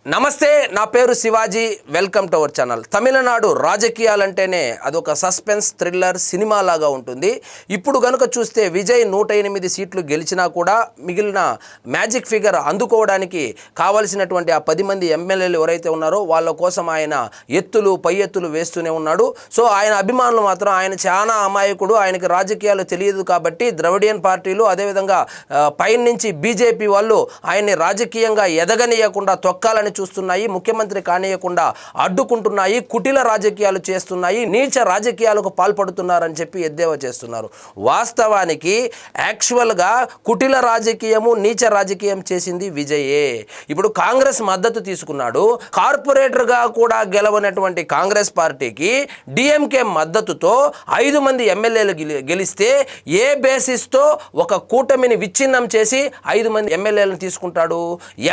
నమస్తే, నా పేరు Shivaji. Welcome to our channel. Tamil Nadu రాజకీయాలంటేనే అదొక సస్పెన్స్ థ్రిల్లర్ సినిమా లాగా ఉంటుంది. ఇప్పుడు కనుక చూస్తే విజయ్ 108 సీట్లు గెలిచినా కూడా మిగిలిన మ్యాజిక్ ఫిగర్ అందుకోవడానికి కావాల్సినటువంటి ఆ 10 మంది ఎమ్మెల్యేలు ఎవరైతే ఉన్నారో వాళ్ళ కోసం ఆయన ఎత్తులు పై ఎత్తులు వేస్తూనే ఉన్నాడు. సో ఆయన అభిమానులు మాత్రం ఆయన చాలా అమాయకుడు, ఆయనకి రాజకీయాలు తెలియదు కాబట్టి ద్రవిడియన్ పార్టీలు అదేవిధంగా పైనుంచి బీజేపీ వాళ్ళు ఆయన్ని రాజకీయంగా ఎదగనీయకుండా తొక్కాలని చూస్తున్నాయి, ముఖ్యమంత్రి కానీయకుండా అడ్డుకుంటున్నాయి, కుటిల రాజకీయాలు చేస్తున్నాయి, నీచ రాజకీయాలకు పాల్పడుతున్నారని చెప్పి ఎద్దేవా చేస్తున్నారు. వాస్తవానికి యాక్చువల్గా కుటిల రాజకీయము నీచ రాజకీయం చేసింది విజయే. ఇప్పుడు కాంగ్రెస్ మద్దతు తీసుకున్నాడు. కార్పొరేటర్గా కూడా గెలవనటువంటి కాంగ్రెస్ పార్టీకి డిఎంకే మద్దతుతో 5 మంది ఎమ్మెల్యేలు గెలిస్తే ఏ బేసిస్తో ఒక కూటమిని విచ్ఛిన్నం చేసి 5 మంది ఎమ్మెల్యేలను తీసుకుంటాడు?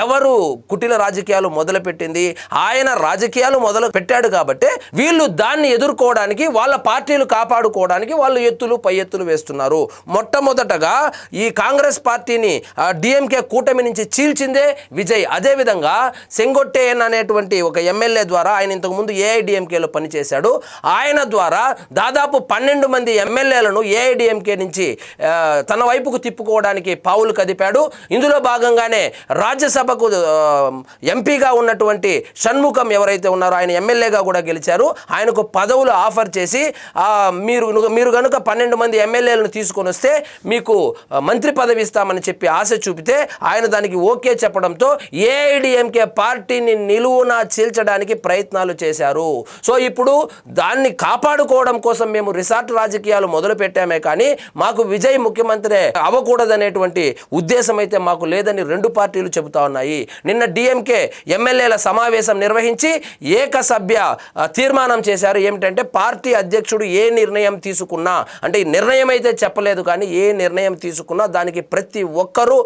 ఎవరు కుటిల రాజకీయాలు మొదలుపెట్టింది? ఆయన రాజకీయాలు మొదలు పెట్టాడు కాబట్టి వీళ్ళు దాన్ని ఎదుర్కోవడానికి, వాళ్ళ పార్టీలు కాపాడుకోవడానికి వాళ్ళు ఎత్తులు పై ఎత్తులు వేస్తున్నారు. మొట్టమొదటగా ఈ కాంగ్రెస్ పార్టీని డిఎంకే కూటమి నుంచి చీల్చిందే విజయ్. అదేవిధంగా సెంగొట్టేయన్ అనేటువంటి ఒక ఎమ్మెల్యే ద్వారా, ఆయన ఇంతకుముందు ఏఐడిఎంకేలో పనిచేశాడు, ఆయన ద్వారా దాదాపు 12 మంది ఎమ్మెల్యేలను ఏఐడిఎంకే నుంచి తన వైపుకు తిప్పుకోవడానికి పావులు కదిపాడు. ఇందులో భాగంగానే రాజ్యసభకు ఎంపీగా ఉన్నటువంటి షణ్ముఖం ఎవరైతే ఉన్నారో ఆయన ఎమ్మెల్యేగా కూడా గెలిచారు. ఆయనకు పదవులు ఆఫర్ చేసి మీరు కనుక 12 మంది ఎమ్మెల్యేలను తీసుకొని వస్తే మీకు మంత్రి పదవి ఇస్తామని చెప్పి ఆశ చూపితే ఆయన దానికి ఓకే చెప్పడంతో ఏఐడిఎంకే పార్టీని నిలువున చీల్చడానికి ప్రయత్నాలు చేశారు. సో ఇప్పుడు దాన్ని కాపాడుకోవడం కోసం మేము రిసార్ట్ రాజకీయాలు మొదలు పెట్టామే కానీ మాకు విజయ్ ముఖ్యమంత్రి అవ్వకూడదనేటువంటి ఉద్దేశం అయితే మాకు లేదని 2 పార్టీలు చెబుతా ఉన్నాయి. నిన్న డిఎంకే ఎమ్మెల్యేల సమావేశం నిర్వహించి ఏకసభ్య తీర్మానం చేశారు. ఏమిటంటే పార్టీ అధ్యక్షుడు ఏ నిర్ణయం తీసుకున్నా, అంటే ఈ నిర్ణయం అయితే చెప్పలేదు కానీ ఏ నిర్ణయం తీసుకున్నా దానికి ప్రతి ఒక్కరూ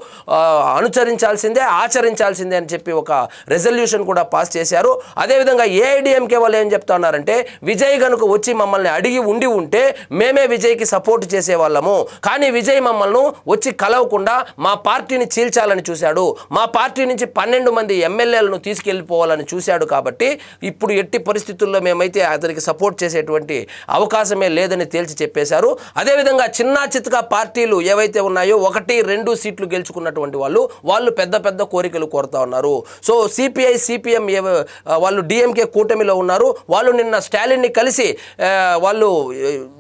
అనుసరించాల్సిందే, ఆచరించాల్సిందే అని చెప్పి ఒక రెజల్యూషన్ కూడా పాస్ చేశారు. అదేవిధంగా ఏఐడిఎంకే వాళ్ళు ఏం చెప్తా ఉన్నారంటే విజయ్ కనుక వచ్చి మమ్మల్ని అడిగి ఉంటే మేమే విజయ్కి సపోర్ట్ చేసేవాళ్ళము, కానీ విజయ్ మమ్మల్ని వచ్చి కలవకుండా మా పార్టీని చీల్చాలని చూశాడు, మా పార్టీ నుంచి 12 మంది ఎమ్మెల్యేలను తీసుకెళ్ళిపోవాలని చూశాడు కాబట్టి ఇప్పుడు ఎట్టి పరిస్థితుల్లో మేమైతే అతనికి సపోర్ట్ చేసేటువంటి అవకాశమే లేదని తేల్చి చెప్పేశారు. అదేవిధంగా చిన్న చితక పార్టీలు ఏవైతే ఉన్నాయో 1-2 సీట్లు గెలుచుకున్నటువంటి వాళ్ళు పెద్ద పెద్ద కోరికలు కోరుతా ఉన్నారు. సో సిపిఐ సిపిఎం వాళ్ళు డిఎంకే కూటమిలో ఉన్నారు. వాళ్ళు నిన్న స్టాలిన్ని కలిసి వాళ్ళు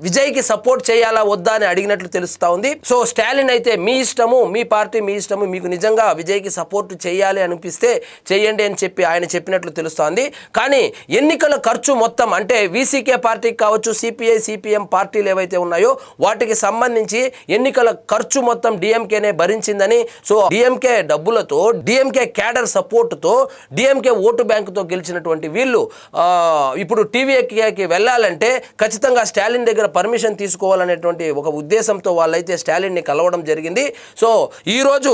విజయ్కి సపోర్ట్ చేయాలా వద్దా అని అడిగినట్లు తెలుస్తూ ఉంది. సో స్టాలిన్ అయితే మీ ఇష్టము, మీ పార్టీ మీ ఇష్టము, మీకు నిజంగా విజయ్కి సపోర్ట్ చేయాలి అనిపిస్తే చేయండి అని చెప్పి ఆయన చెప్పినట్లు తెలుస్తోంది. కానీ ఎన్నికల ఖర్చు మొత్తం, అంటే వీసీకే పార్టీకి కావచ్చు, సిపిఐ సిపిఎం పార్టీలు ఏవైతే ఉన్నాయో వాటికి సంబంధించి ఎన్నికల ఖర్చు మొత్తం డిఎంకేనే భరించిందని, సో డిఎంకే డబ్బులతో, డిఎంకే క్యాడర్ సపోర్టుతో, డిఎంకే ఓటు బ్యాంకుతో గెలిచినటువంటి వీళ్ళు ఇప్పుడు టీవీకి వెళ్ళాలంటే ఖచ్చితంగా స్టాలిన్ దగ్గర పర్మిషన్ తీసుకోవాలనేటువంటి ఒక ఉద్దేశంతో వాళ్ళైతే స్టాలిన్ని కలవడం జరిగింది. సో ఈరోజు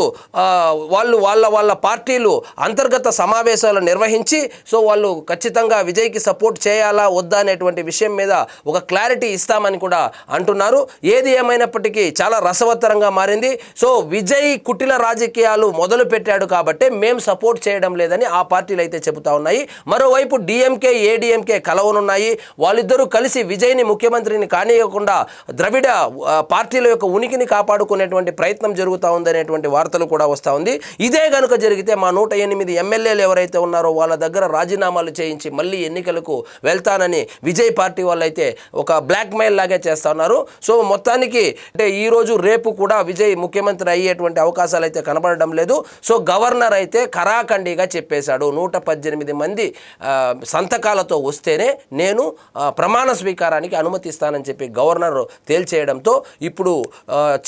వాళ్ళ పార్టీలు అంతర్గత సమావేశాలు నిర్వహించి సో వాళ్ళు ఖచ్చితంగా విజయ్కి సపోర్ట్ చేయాలా వద్దా అనేటువంటి విషయం మీద ఒక క్లారిటీ ఇస్తామని కూడా అంటున్నారు. ఏది ఏమైనప్పటికీ చాలా రసవత్తరంగా మారింది. సో విజయ్ కుటిల రాజకీయాలు మొదలు పెట్టాడు కాబట్టి మేము సపోర్ట్ చేయడం లేదని ఆ పార్టీలు అయితే చెబుతా ఉన్నాయి. మరోవైపు డిఎంకే ఏడిఎంకే కలవనున్నాయి. వాళ్ళిద్దరూ కలిసి విజయ్ని ముఖ్యమంత్రిని కానియకుండా ద్రవిడ పార్టీల యొక్క ఉనికిని కాపాడుకునేటువంటి ప్రయత్నం జరుగుతూ ఉందనేటువంటి వార్తలు కూడా వస్తూ ఉంది. ఇదే కనుక జరిగితే మా 108 ఎమ్మెల్యేలు ఎవరైతే ఉన్నారో వాళ్ళ దగ్గర రాజీనామాలు చేయించి మళ్ళీ ఎన్నికలకు వెళ్తానని విజయ్ పార్టీ వాళ్ళు అయితే ఒక బ్లాక్ మెయిల్ లాగే చేస్తూ ఉన్నారు. సో మొత్తానికి అంటే ఈరోజు రేపు కూడా విజయ్ ముఖ్యమంత్రి అయ్యేటువంటి అవకాశాలు అయితే కనబడడం లేదు. సో గవర్నర్ అయితే ఖరాఖండిగా చెప్పేశాడు, 118 మంది సంతకాలతో వస్తేనే నేను ప్రమాణ స్వీకారానికి అనుమతిస్తానని చెప్పి గవర్నర్ తేల్చేయడంతో ఇప్పుడు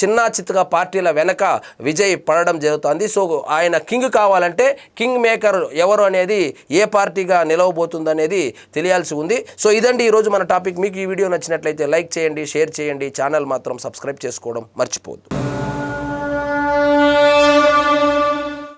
చిన్న చిత్తగా పార్టీల వెనక విజయ్ పడడం జరుగుతుంది. సో ఆయన కింగ్ కావాలంటే కింగ్ మేకర్ ఎవరు అనేది, ఏ పార్టీగా నిలవబోతుంది అనేది తెలియాల్సి ఉంది. సో ఇదండి ఈరోజు మన టాపిక్. మీకు ఈ వీడియో నచ్చినట్లయితే లైక్ చేయండి, షేర్ చేయండి, ఛానల్ మాత్రం సబ్స్క్రైబ్ చేసుకోవడం మర్చిపోవద్దు.